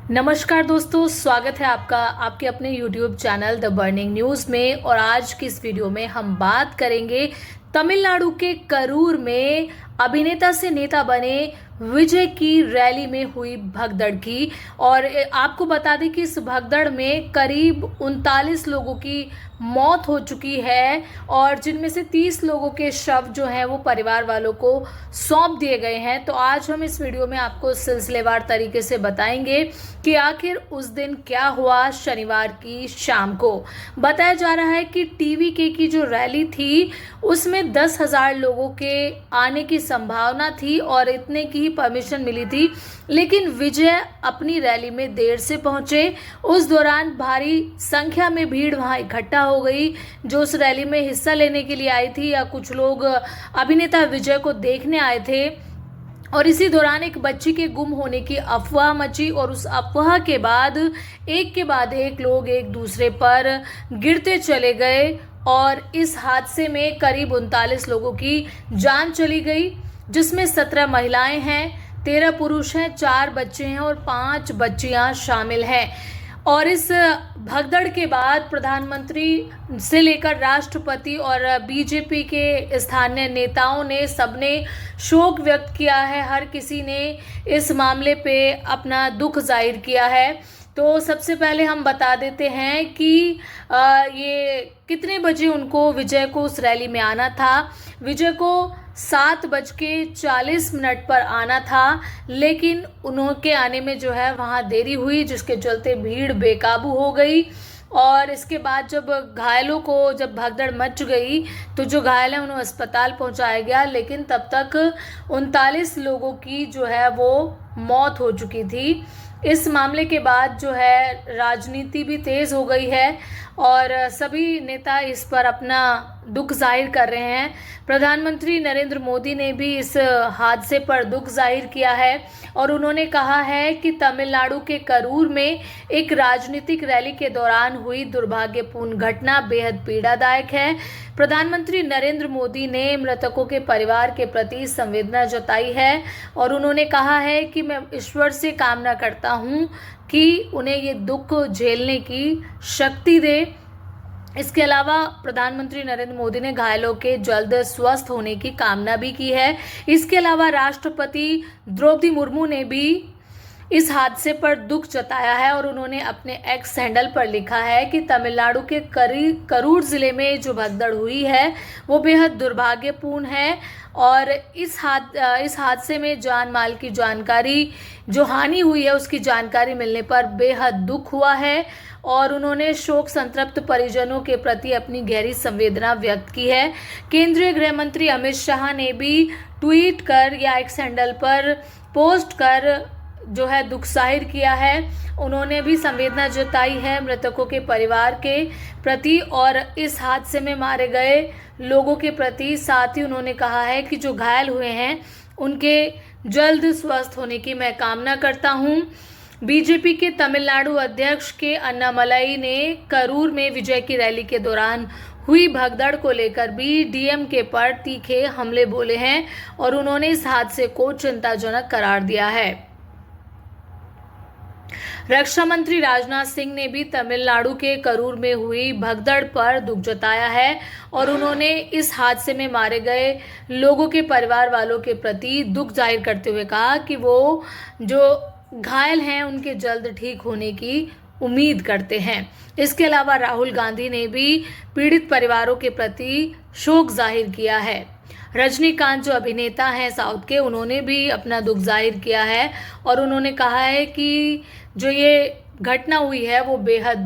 नमस्कार दोस्तों, स्वागत है आपका आपके अपने YouTube channel the burning news में। और आज की इस वीडियो में हम बात करेंगे तमिलनाडु के करूर में अभिनेता से नेता बने विजय की रैली में हुई भगदड़ की। और आपको बता दें कि इस भगदड़ में करीब 39 लोगों की मौत हो चुकी है और जिनमें से 30 लोगों के शव जो हैं वो परिवार वालों को सौंप दिए गए हैं। तो आज हम इस वीडियो में आपको सिलसिलेवार तरीके से बताएंगे कि आखिर उस दिन क्या हुआ। शनिवार की शाम को बताया जा रहा है कि टीवीके की जो रैली थी उसमें 10,000 लोगों के आने की संभावना थी और इतने की ही परमिशन मिली थी, लेकिन विजय अपनी रैली में देर से पहुंचे। उस दौरान भारी संख्या में भीड़ वहां इकट्ठा हो गई जो उस रैली में हिस्सा लेने के लिए आई थी, या कुछ लोग अभिनेता विजय को देखने आए थे। और इसी दौरान एक बच्ची के गुम होने की अफवाह मची और उस अफवाह के बाद एक लोग एक दूसरे पर गिरते चले गए और इस हादसे में करीब 39 लोगों की जान चली गई, जिसमें 17 महिलाएं हैं, 13 पुरुष हैं, 4 बच्चे हैं और 5 बच्चियां शामिल हैं। और इस भगदड़ के बाद प्रधानमंत्री से लेकर राष्ट्रपति और बीजेपी के स्थानीय नेताओं ने सबने शोक व्यक्त किया है। हर किसी ने इस मामले पे अपना दुख जाहिर किया है। तो सबसे पहले हम बता देते हैं कि ये कितने बजे उनको विजय को उस रैली में आना था। विजय को 7:40 पर आना था, लेकिन उनके आने में जो है वहाँ देरी हुई, जिसके चलते भीड़ बेकाबू हो गई। और इसके बाद जब भगदड़ मच गई तो जो घायल हैं उन्हें अस्पताल पहुंचाया गया, लेकिन तब तक 39 लोगों की जो है वो मौत हो चुकी थी। इस मामले के बाद जो है राजनीति भी तेज हो गई है और सभी नेता इस पर अपना दुख जाहिर कर रहे हैं। प्रधानमंत्री नरेंद्र मोदी ने भी इस हादसे पर दुख जाहिर किया है और उन्होंने कहा है कि तमिलनाडु के करूर में एक राजनीतिक रैली के दौरान हुई दुर्भाग्यपूर्ण घटना बेहद पीड़ादायक है। प्रधानमंत्री नरेंद्र मोदी ने मृतकों के परिवार के प्रति संवेदना जताई है और उन्होंने कहा है कि मैं ईश्वर से कामना करता हूं कि उन्हें ये दुख झेलने की शक्ति दे। इसके अलावा प्रधानमंत्री नरेंद्र मोदी ने घायलों के जल्द स्वस्थ होने की कामना भी की है। इसके अलावा राष्ट्रपति द्रौपदी मुर्मू ने भी इस हादसे पर दुख जताया है और उन्होंने अपने एक्स हैंडल पर लिखा है कि तमिलनाडु के करूर जिले में जो भगदड़ हुई है वो बेहद दुर्भाग्यपूर्ण है और इस हादसे में जान माल की जानकारी जो हानि हुई है उसकी जानकारी मिलने पर बेहद दुख हुआ है। और उन्होंने शोक संतप्त परिजनों के प्रति अपनी गहरी संवेदना व्यक्त की है। केंद्रीय गृह मंत्री अमित शाह ने भी ट्वीट कर या एक्स हैंडल पर पोस्ट कर जो है दुख जाहिर किया है। उन्होंने भी संवेदना जताई है मृतकों के परिवार के प्रति और इस हादसे में मारे गए लोगों के प्रति। साथ ही उन्होंने कहा है कि जो घायल हुए हैं उनके जल्द स्वस्थ होने की मैं कामना करता हूं। बीजेपी के तमिलनाडु अध्यक्ष के अन्नामलाई ने करूर में विजय की रैली के दौरान हुई भगदड़ को लेकर भी डीएमके पर तीखे हमले बोले हैं और उन्होंने इस हादसे को चिंताजनक करार दिया है। रक्षा मंत्री राजनाथ सिंह ने भी तमिलनाडु के करूर में हुई भगदड़ पर दुख जताया है और उन्होंने इस हादसे में मारे गए लोगों के परिवार वालों के प्रति दुख जाहिर करते हुए कहा कि वो जो घायल हैं उनके जल्द ठीक होने की उम्मीद करते हैं। इसके अलावा राहुल गांधी ने भी पीड़ित परिवारों के प्रति शोक जाहिर किया है। रजनीकांत जो अभिनेता हैं साउथ के, उन्होंने भी अपना दुख जाहिर किया है और उन्होंने कहा है कि जो ये घटना हुई है वो बेहद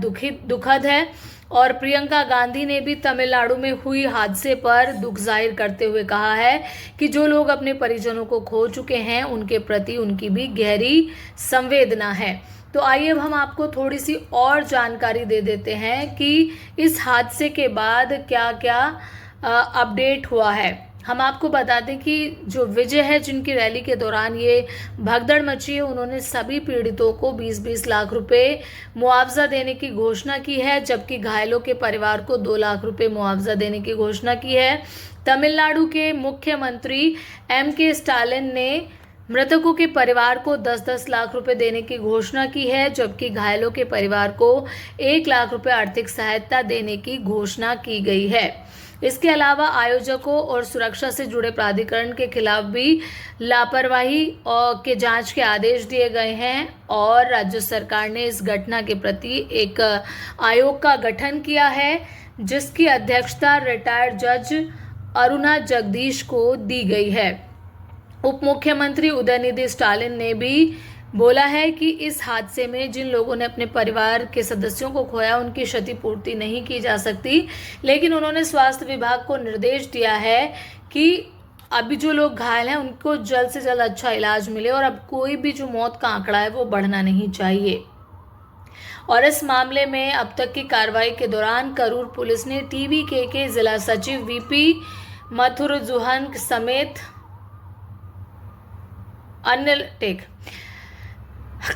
दुखद है। और प्रियंका गांधी ने भी तमिलनाडु में हुई हादसे पर दुख जाहिर करते हुए कहा है कि जो लोग अपने परिजनों को खो चुके हैं उनके प्रति उनकी भी गहरी संवेदना है। तो आइए अब हम आपको थोड़ी सी और जानकारी दे देते हैं कि इस हादसे के बाद क्या क्या अपडेट हुआ है। हम आपको बता दें कि जो विजय है जिनकी रैली के दौरान ये भगदड़ मची है, उन्होंने सभी पीड़ितों को 20-20 लाख रुपए मुआवजा देने की घोषणा की है, जबकि घायलों के परिवार को 2 लाख रुपए मुआवजा देने की घोषणा की है। तमिलनाडु के मुख्यमंत्री एम के स्टालिन ने मृतकों के परिवार को 10-10 लाख रुपए देने की घोषणा की है, जबकि घायलों के परिवार को 1 लाख रुपए आर्थिक सहायता देने की घोषणा की गई है। इसके अलावा आयोजकों और सुरक्षा से जुड़े प्राधिकरण के खिलाफ भी लापरवाही और के जांच के आदेश दिए गए हैं और राज्य सरकार ने इस घटना के प्रति एक आयोग का गठन किया है, जिसकी अध्यक्षता रिटायर्ड जज अरुणा जगदीश को दी गई है। उप मुख्यमंत्री उदयनिधि स्टालिन ने भी बोला है कि इस हादसे में जिन लोगों ने अपने परिवार के सदस्यों को खोया उनकी क्षतिपूर्ति नहीं की जा सकती, लेकिन उन्होंने स्वास्थ्य विभाग को निर्देश दिया है कि अभी जो लोग घायल हैं उनको जल्द से जल्द अच्छा इलाज मिले और अब कोई भी जो मौत का आंकड़ा है वो बढ़ना नहीं चाहिए। और इस मामले में अब तक की कार्रवाई के दौरान करूर पुलिस ने टीवीके के जिला सचिव वीपी मथुरजुहन समेत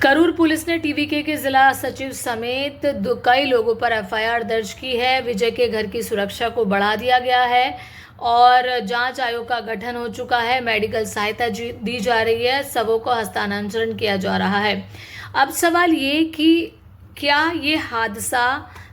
करूर पुलिस ने टीवीके के जिला सचिव समेत कई लोगों पर एफआईआर दर्ज की है। विजय के घर की सुरक्षा को बढ़ा दिया गया है और जांच आयोग का गठन हो चुका है। मेडिकल सहायता दी जा रही है, शवों को हस्तांतरण किया जा रहा है। अब सवाल ये कि क्या ये हादसा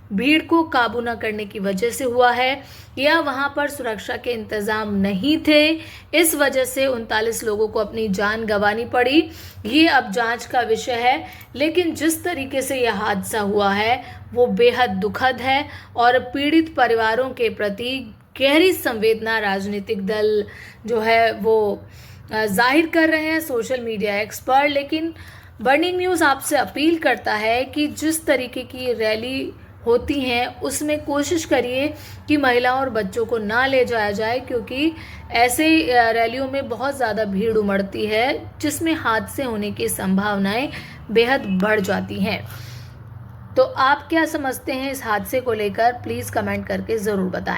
भीड़ को काबू न करने की वजह से हुआ है या वहां पर सुरक्षा के इंतजाम नहीं थे, इस वजह से 39 लोगों को अपनी जान गंवानी पड़ी, ये अब जांच का विषय है। लेकिन जिस तरीके से यह हादसा हुआ है वो बेहद दुखद है और पीड़ित परिवारों के प्रति गहरी संवेदना राजनीतिक दल जो है वो जाहिर कर रहे हैं, सोशल मीडिया एक्सपर्ट। लेकिन बर्निंग न्यूज़ आपसे अपील करता है कि जिस तरीके की रैली होती हैं उसमें कोशिश करिए कि महिलाओं और बच्चों को ना ले जाया जाए, क्योंकि ऐसे रैलियों में बहुत ज़्यादा भीड़ उमड़ती है जिसमें हादसे होने की संभावनाएं बेहद बढ़ जाती हैं। तो आप क्या समझते हैं इस हादसे को लेकर, प्लीज़ कमेंट करके ज़रूर बताएं।